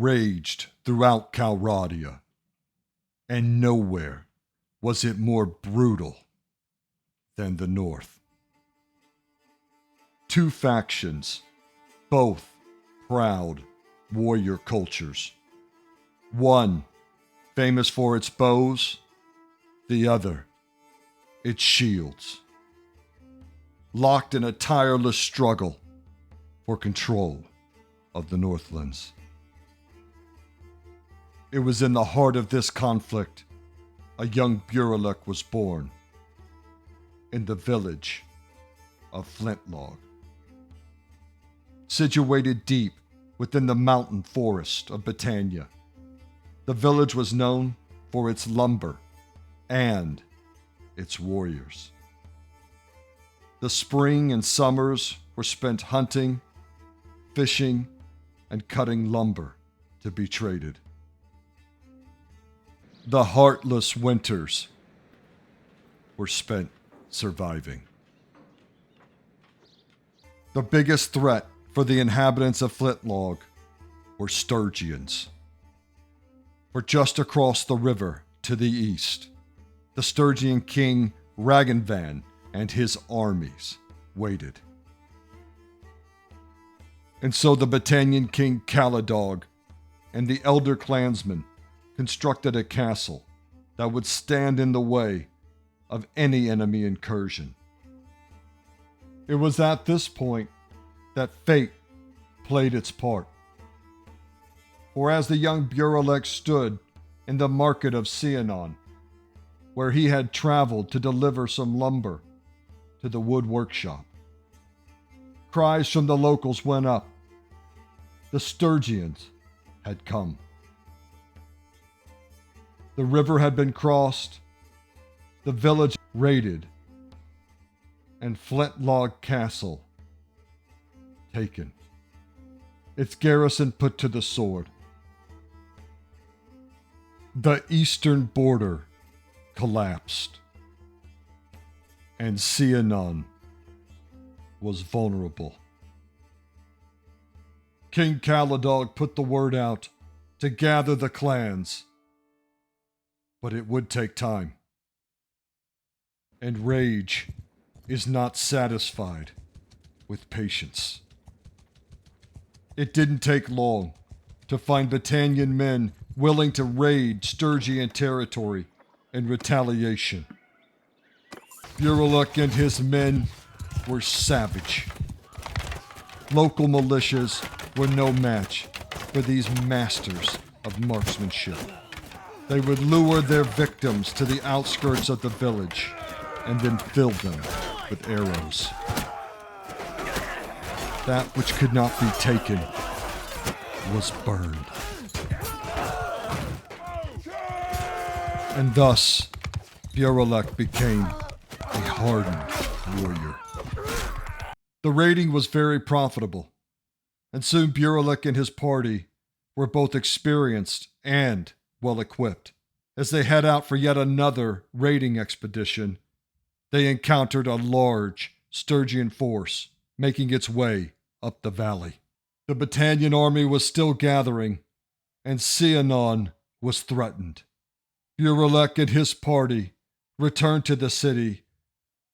raged throughout Calradia, and nowhere was it more brutal than the North. Two factions, both proud warrior cultures. One famous for its bows, the other its shields. Locked in a tireless struggle for control of the Northlands. It was in the heart of this conflict a young Bannerlord was born, in the village of Flint-log. Situated deep within the mountain forest of Britannia, the village was known for its lumber and its warriors. The spring and summers were spent hunting, fishing, and cutting lumber to be traded. The heartless winters were spent surviving. The biggest threat for the inhabitants of Flint-log were Sturgians. For just across the river to the east, the Sturgian king Ragnvan and his armies waited. And so the Britannian king Caladog and the elder clansmen constructed a castle that would stand in the way of any enemy incursion. It was at this point that fate played its part. For as the young Bannerlord stood in the market of Seanon, where he had traveled to deliver some lumber to the wood workshop, cries from the locals went up. The Sturgians had come. The river had been crossed, the village raided, and Flint-log Castle taken. Its garrison put to the sword. The eastern border collapsed, and Seanon was vulnerable. King Caladog put the word out to gather the clans, but it would take time. And rage is not satisfied with patience. It didn't take long to find Britannian men willing to raid Sturgian territory in retaliation. Bannerlord and his men were savage. Local militias were no match for these masters of marksmanship. They would lure their victims to the outskirts of the village and then fill them with arrows. That which could not be taken was burned. And thus, Bannerlord became a hardened warrior. The raiding was very profitable, and soon Bannerlord and his party were both experienced and well-equipped. As they head out for yet another raiding expedition, they encountered a large Sturgian force making its way up the valley. The Britannian army was still gathering, and Seanon was threatened. Bannerlord and his party returned to the city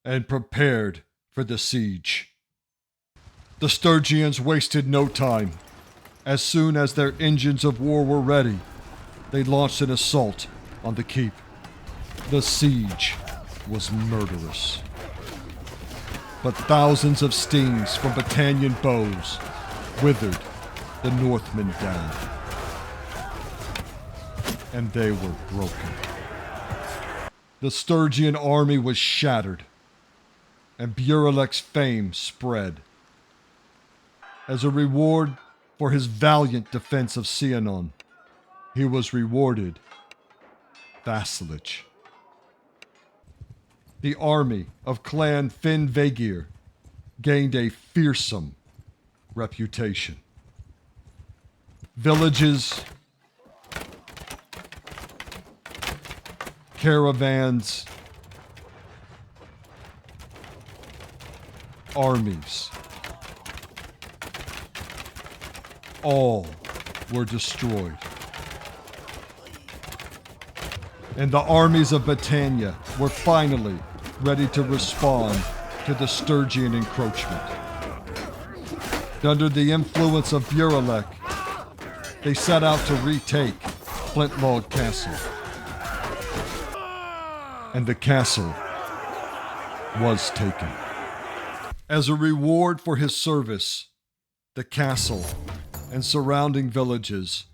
and prepared for the siege. The Sturgians wasted no time. As soon as their engines of war were ready, they launched an assault on the keep. The siege was murderous. But thousands of stings from Britannian bows withered the Northmen down. And they were broken. The Sturgian army was shattered, and Bannerlord's fame spread. As a reward for his valiant defense of Seanon, he was rewarded vassalage. The army of Clan Vaegirs gained a fearsome reputation. Villages, caravans, armies, all were destroyed. And the armies of Battania were finally ready to respond to the Sturgian encroachment. Under the influence of Burelek, they set out to retake Flint-log Castle. And the castle was taken. As a reward for his service, the castle and surrounding villages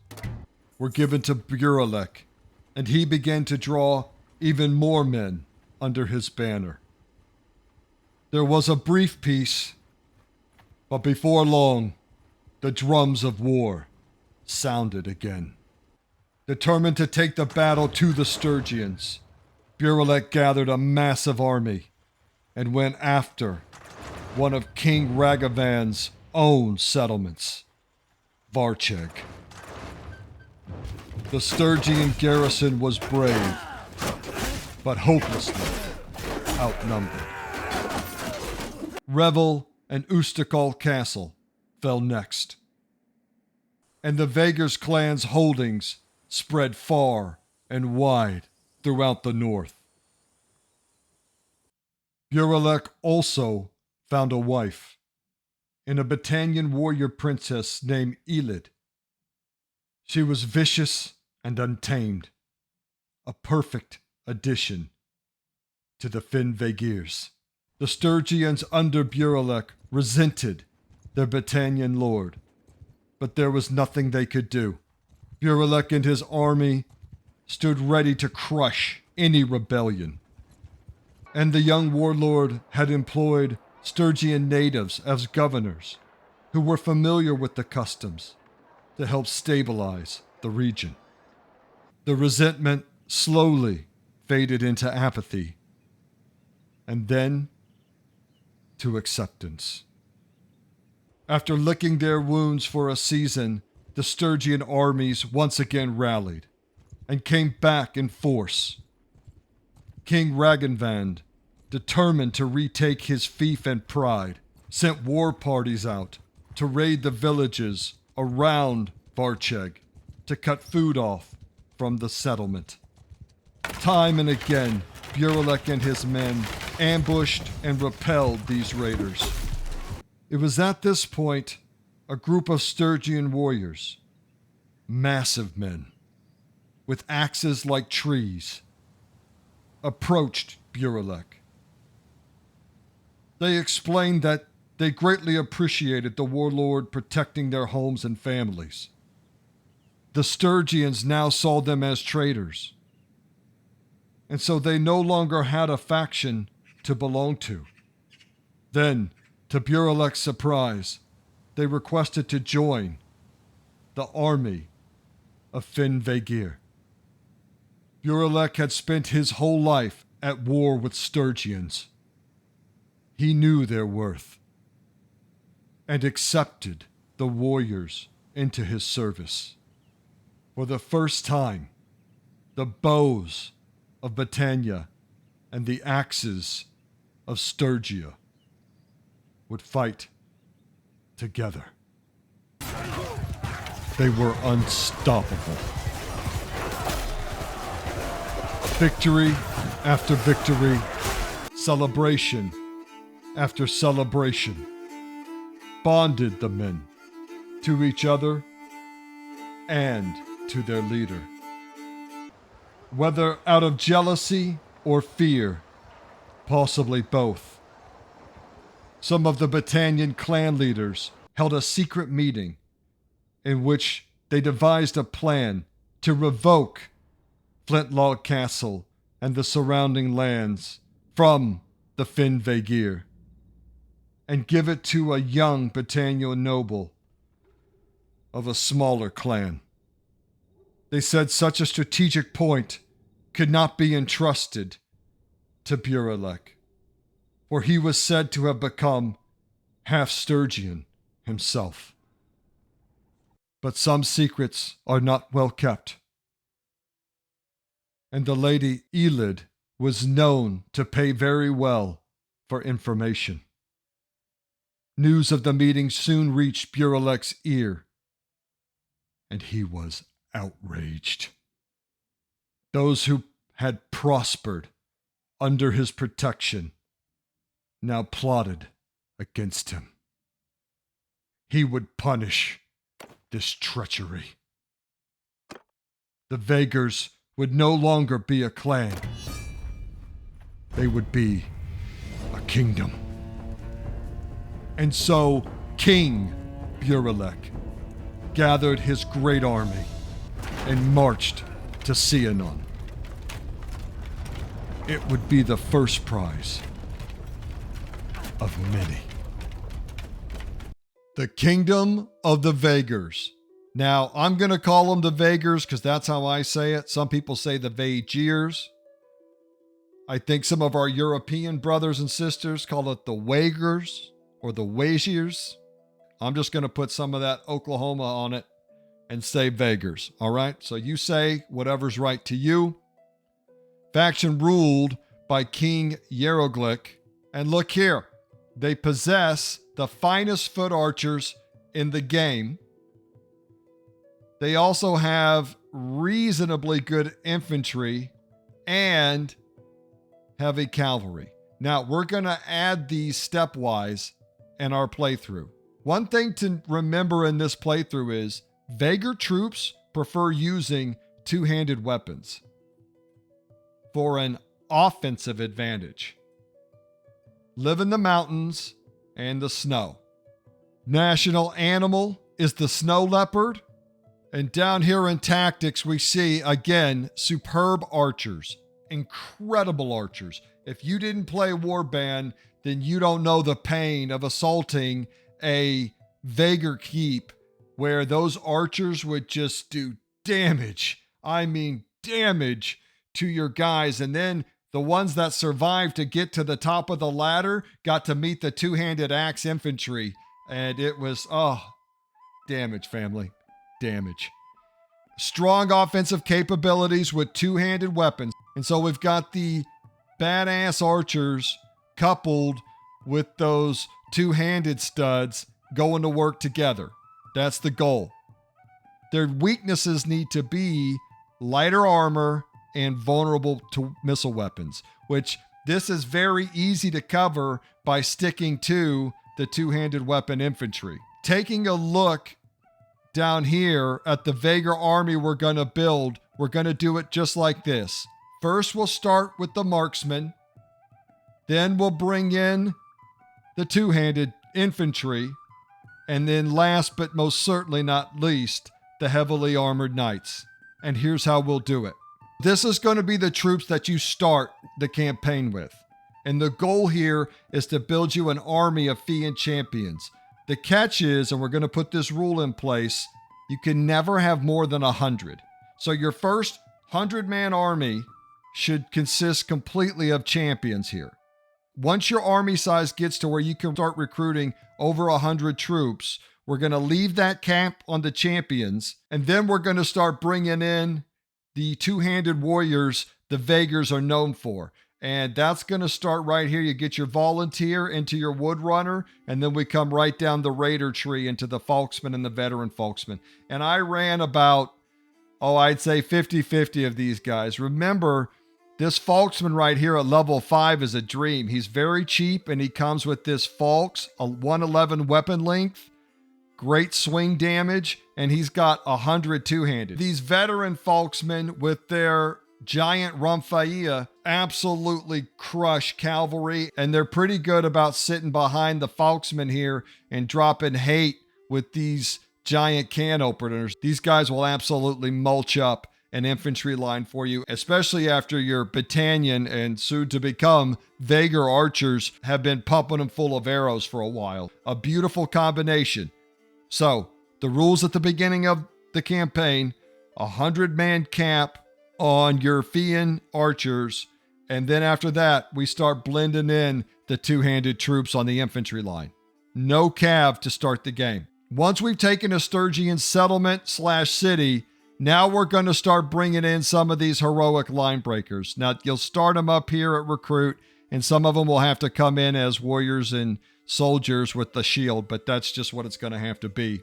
were given to Burelek, and he began to draw even more men under his banner. There was a brief peace, but before long, the drums of war sounded again. Determined to take the battle to the Sturgians, Burelek gathered a massive army and went after one of King Ragavan's own settlements, Varcheg. The Sturgian garrison was brave, but hopelessly outnumbered. Revel and Ustakal Castle fell next, and the Vaegirs clan's holdings spread far and wide throughout the north. Burelek also found a wife in a Battanian warrior princess named Elid. She was vicious and untamed, a perfect addition to the Vaegirs. The Sturgians under Burelek resented their Battanian lord, but there was nothing they could do. Burelek and his army stood ready to crush any rebellion, and the young warlord had employed Sturgian natives as governors who were familiar with the customs to help stabilize the region. The resentment slowly faded into apathy, and then to acceptance. After licking their wounds for a season, the Sturgian armies once again rallied and came back in force. King Ragavan, determined to retake his fief and pride, sent war parties out to raid the villages around Varcheg to cut food off from the settlement. Time and again, Burelek and his men ambushed and repelled these raiders. It was at this point a group of Sturgian warriors, massive men, with axes like trees, approached Burelek. They explained that they greatly appreciated the warlord protecting their homes and families. The Sturgians now saw them as traitors, and so they no longer had a faction to belong to. Then, to Burelek's surprise, they requested to join the army of Vaegir. Burelek had spent his whole life at war with Sturgians. He knew their worth and accepted the warriors into his service. For the first time, the bows of Battania and the axes of Sturgia would fight together. They were unstoppable. Victory after victory, celebration after celebration, bonded the men to each other and to their leader. Whether out of jealousy or fear, possibly both, some of the Battanian clan leaders held a secret meeting in which they devised a plan to revoke Flint-log Castle and the surrounding lands from the Vaegir and give it to a young Battanian noble of a smaller clan. They said such a strategic point could not be entrusted to Burelek, for he was said to have become half Sturgian himself. But some secrets are not well kept, and the lady Elid was known to pay very well for information. News of the meeting soon reached Burelek's ear, and he was outraged. Those who had prospered under his protection now plotted against him. He would punish this treachery. The Vaegirs would no longer be a clan. They would be a kingdom. And so King Burelek gathered his great army and marched to Seanon. It would be the first prize of many. The Kingdom of the Vaegirs. Now, I'm going to call them the Vaegirs because that's how I say it. Some people say the Vaegirs. I think some of our European brothers and sisters call it the Vaegirs or the Vaegirs. I'm just going to put some of that Oklahoma on it and say Vaegirs. All right? So you say whatever's right to you. Faction ruled by King Hieroglyph. And look here. They possess the finest foot archers in the game. They also have reasonably good infantry and heavy cavalry. Now, we're going to add these stepwise in our playthrough. One thing to remember in this playthrough is Vaegir troops prefer using two-handed weapons for an offensive advantage. Live in the mountains and the snow. National animal is the snow leopard. And down here in tactics, we see, again, superb archers. Incredible archers. If you didn't play Warband, then you don't know the pain of assaulting a Vaegir keep where those archers would just do damage. I mean, damage to your guys. And then the ones that survived to get to the top of the ladder got to meet the two-handed axe infantry. And it was, damage, family. Damage. Strong offensive capabilities with two-handed weapons. And so we've got the badass archers coupled with those two-handed studs going to work together. That's the goal. Their weaknesses need to be lighter armor and vulnerable to missile weapons, which this is very easy to cover by sticking to the two-handed weapon infantry. Taking a look down here at the Vaegir army we're going to build, we're going to do it just like this. First, we'll start with the marksmen. Then we'll bring in the two-handed infantry. And then last but most certainly not least, the heavily armored knights. And here's how we'll do it. This is going to be the troops that you start the campaign with. And the goal here is to build you an army of Fian champions. The catch is, and we're going to put this rule in place, you can never have more than 100. So your first 100-man army should consist completely of champions here. Once your army size gets to where you can start recruiting over 100 troops, we're going to leave that cap on the champions, and then we're going to start bringing in the two-handed warriors the Vaegirs are known for. And that's going to start right here. You get your volunteer into your wood runner, and then we come right down the raider tree into the folksman and the veteran folksman. And I ran about, I'd say 50-50 of these guys. Remember, this folksman right here at level 5 is a dream. He's very cheap, and he comes with this Falks, a 111 weapon length, great swing damage, and he's got 100 two-handed. These veteran folksmen with their giant Rumphaia absolutely crush cavalry, and they're pretty good about sitting behind the folksmen here and dropping hate with these giant can openers. These guys will absolutely mulch up an infantry line for you, especially after your battalion and soon to become Vaegir archers have been pumping them full of arrows for a while. A beautiful combination. So, the rules at the beginning of the campaign, 100-man cap on your Fian archers, and then after that, we start blending in the two-handed troops on the infantry line. No cav to start the game. Once we've taken a Sturgian settlement/city, now we're going to start bringing in some of these heroic line breakers. Now, you'll start them up here at recruit, and some of them will have to come in as warriors and soldiers with the shield, but that's just what it's going to have to be.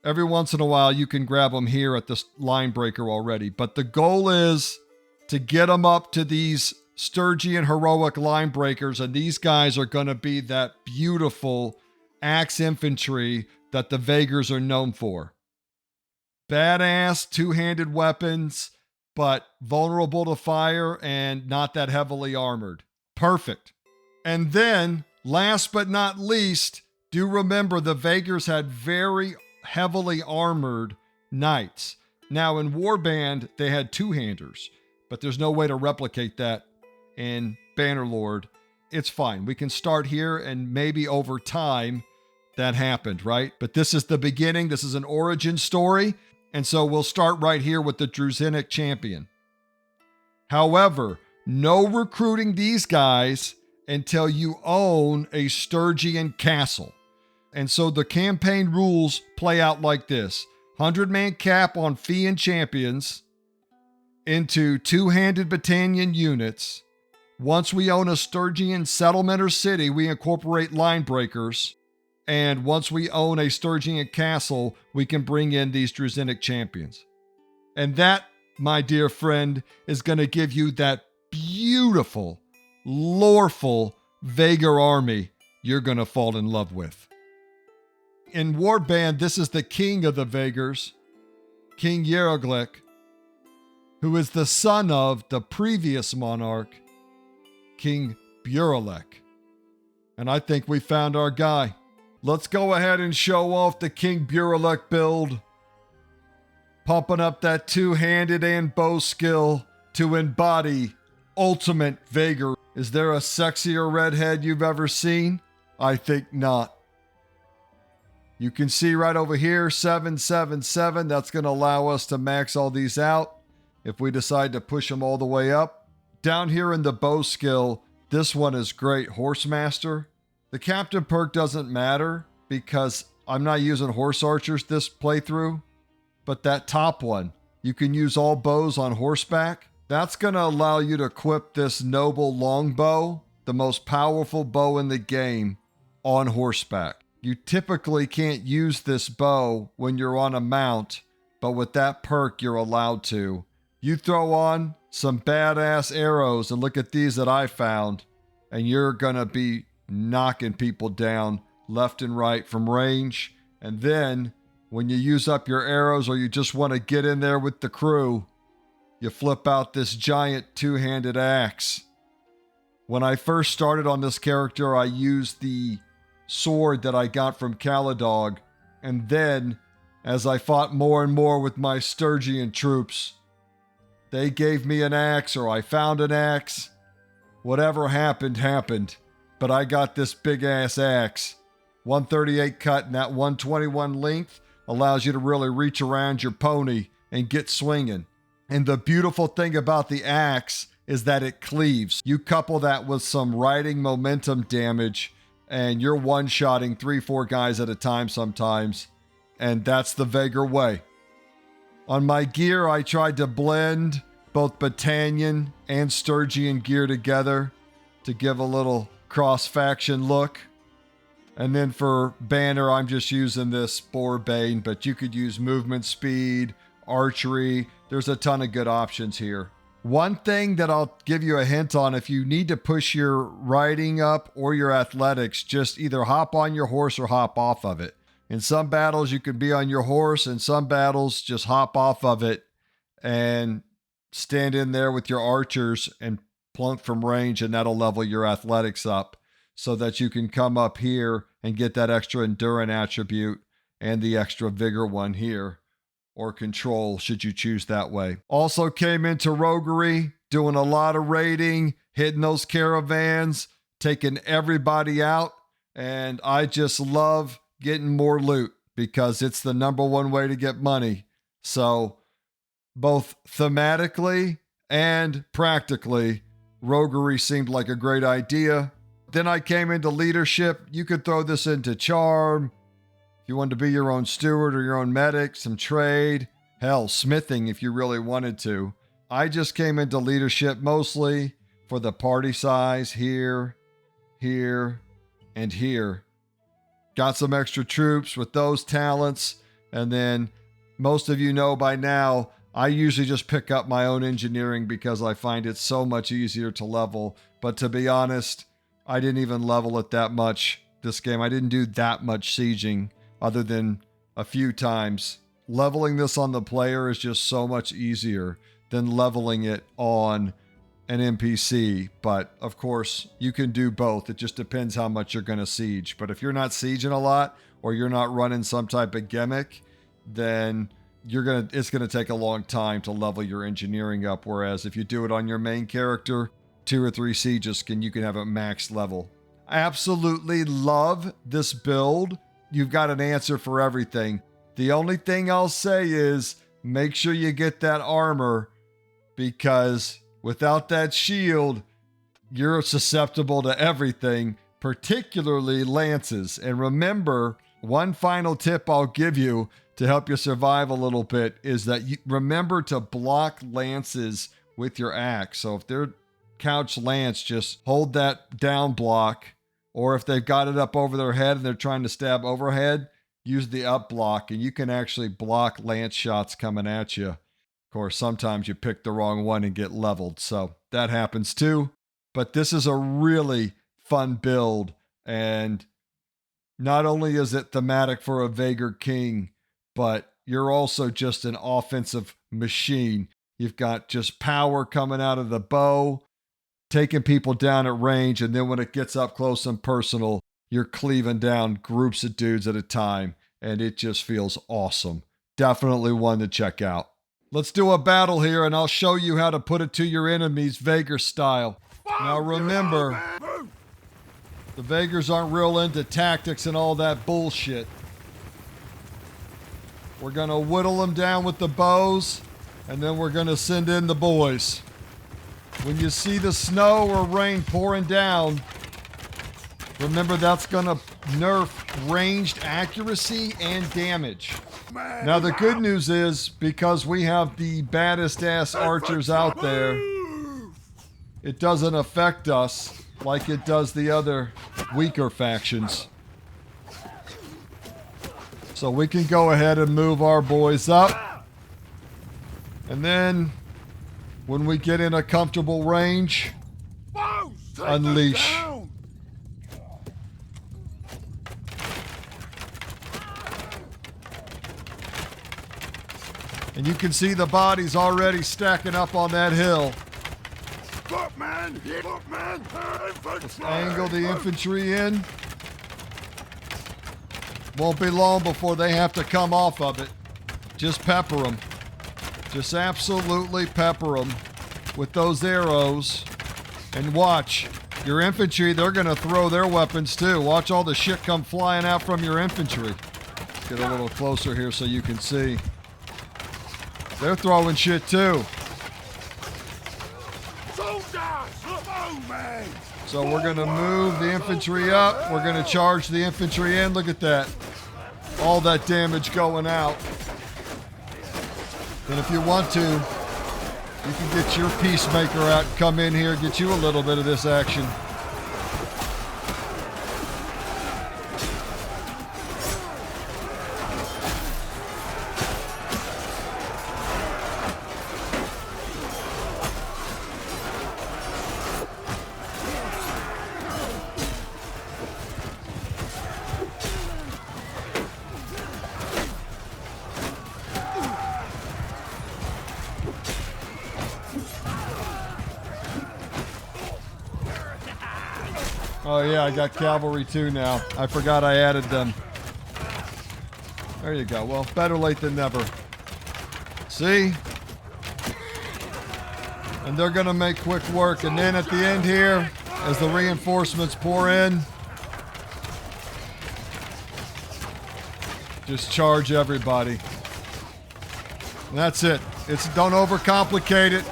Every once in a while, you can grab them here at this line breaker already. But the goal is to get them up to these Sturgian heroic line breakers. And these guys are going to be that beautiful axe infantry that the Vaegirs are known for. Badass two-handed weapons, but vulnerable to fire and not that heavily armored. Perfect. And then, last but not least, do remember the Vaegirs had very heavily armored knights. Now in Warband, they had two-handers, but there's no way to replicate that in Bannerlord. It's fine. We can start here and maybe over time that happened, right? But this is the beginning. This is an origin story. And so we'll start right here with the Druzinic champion. However, no recruiting these guys until you own a Sturgian castle. And so the campaign rules play out like this. 100-man cap on fee and champions into two-handed battalion units. Once we own a Sturgian settlement or city, we incorporate line breakers. And once we own a Sturgian castle, we can bring in these Druzinic champions. And that, my dear friend, is going to give you that beautiful, loreful Vaegir army you're going to fall in love with. In Warband, this is the king of the Vaegirs, King Yeroglik, who is the son of the previous monarch, King Buralek. And I think we found our guy. Let's go ahead and show off the King Buralek build. Pumping up that two-handed and bow skill to embody ultimate Vaegir. Is there a sexier redhead you've ever seen? I think not. You can see right over here, 777. That's going to allow us to max all these out if we decide to push them all the way up. Down here in the bow skill, this one is great, Horsemaster. The captain perk doesn't matter because I'm not using horse archers this playthrough. But that top one, you can use all bows on horseback. That's going to allow you to equip this noble longbow, the most powerful bow in the game, on horseback. You typically can't use this bow when you're on a mount, but with that perk, you're allowed to. You throw on some badass arrows, and look at these that I found, and you're going to be knocking people down left and right from range. And then when you use up your arrows or you just want to get in there with the crew, you flip out this giant two-handed axe. When I first started on this character, I used the sword that I got from Caladog, and then as I fought more and more with my Sturgian troops, they gave me an axe or I found an axe. Whatever happened, but I got this big ass axe. 138 cut and that 121 length allows you to really reach around your pony and get swinging. And the beautiful thing about the axe is that it cleaves. You couple that with some riding momentum damage and you're one-shotting 3-4 guys at a time sometimes. And that's the Vaegir way. On my gear, I tried to blend both Battanian and Sturgian gear together to give a little cross-faction look. And then for banner, I'm just using this Boarbane, but you could use movement speed, archery. There's a ton of good options here. One thing that I'll give you a hint on, if you need to push your riding up or your athletics, just either hop on your horse or hop off of it. In some battles, you can be on your horse. In some battles, just hop off of it and stand in there with your archers and plunk from range, and that'll level your athletics up so that you can come up here and get that extra endurance attribute and the extra vigor one here, or control should you choose that way. Also came into roguery, doing a lot of raiding, hitting those caravans, taking everybody out, and I just love getting more loot because it's the number one way to get money. So both thematically and practically, roguery seemed like a great idea. Then I came into leadership. You could throw this into charm. If you wanted to be your own steward or your own medic, some trade, hell, smithing if you really wanted to. I just came into leadership mostly for the party size here, here, and here. Got some extra troops with those talents, And then most of you know by now, I usually just pick up my own engineering because I find it so much easier to level. But to be honest, I didn't even level it that much this game. I didn't do that much sieging other than a few times. Leveling this on the player is just so much easier than leveling it on an NPC. But of course, you can do both. It just depends how much you're going to siege. But if you're not sieging a lot or you're not running some type of gimmick, then it's gonna take a long time to level your engineering up. Whereas if you do it on your main character, 2 or 3 sieges you can have it max level. I absolutely love this build. You've got an answer for everything. The only thing I'll say is make sure you get that armor, because without that shield, you're susceptible to everything, particularly lances. And remember, one final tip I'll give you to help you survive a little bit is that you remember to block lances with your axe. So if they're couch lance, just hold that down block, or if they've got it up over their head and they're trying to stab overhead, use the up block, and you can actually block lance shots coming at you. Of course, sometimes you pick the wrong one and get leveled, so that happens too. But this is a really fun build, and not only is it thematic for a Vaegir king, but you're also just an offensive machine. You've got just power coming out of the bow, taking people down at range, and then when it gets up close and personal, you're cleaving down groups of dudes at a time, and it just feels awesome. Definitely one to check out. Let's do a battle here, and I'll show you how to put it to your enemies Vaegir style. Now remember, the Vaegirs aren't real into tactics and all that bullshit. We're going to whittle them down with the bows, and then we're going to send in the boys. When you see the snow or rain pouring down, remember that's going to nerf ranged accuracy and damage. Now the good news is, because we have the baddest ass archers out there, it doesn't affect us like it does the other weaker factions. So we can go ahead and move our boys up. And then, when we get in a comfortable range, unleash. And you can see the bodies already stacking up on that hill. Let's angle the infantry in. Won't be long before they have to come off of it. Just pepper them. Just absolutely pepper them with those arrows. And watch, your infantry, they're going to throw their weapons too. Watch all the shit come flying out from your infantry. Let's get a little closer here so you can see. They're throwing shit too. So we're going to move the infantry up. We're going to charge the infantry in. Look at that. All that damage going out. And if you want to, you can get your peacemaker out and come in here, get you a little bit of this action. Oh yeah, I got cavalry too now. I forgot I added them. There you go. Well, better late than never. See? And they're gonna make quick work. And then at the end here, as the reinforcements pour in, just charge everybody. And that's it. Don't overcomplicate it.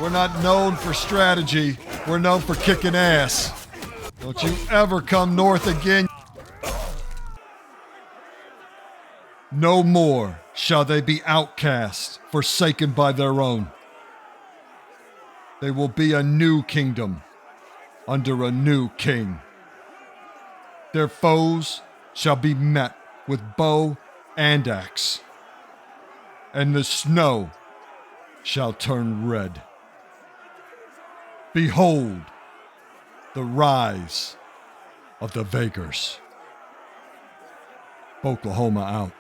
We're not known for strategy. We're known for kicking ass. Don't you ever come north again. No more shall they be outcast, forsaken by their own. They will be a new kingdom under a new king. Their foes shall be met with bow and axe, and the snow shall turn red. Behold the rise of the Vaegirs. Oklahoma out.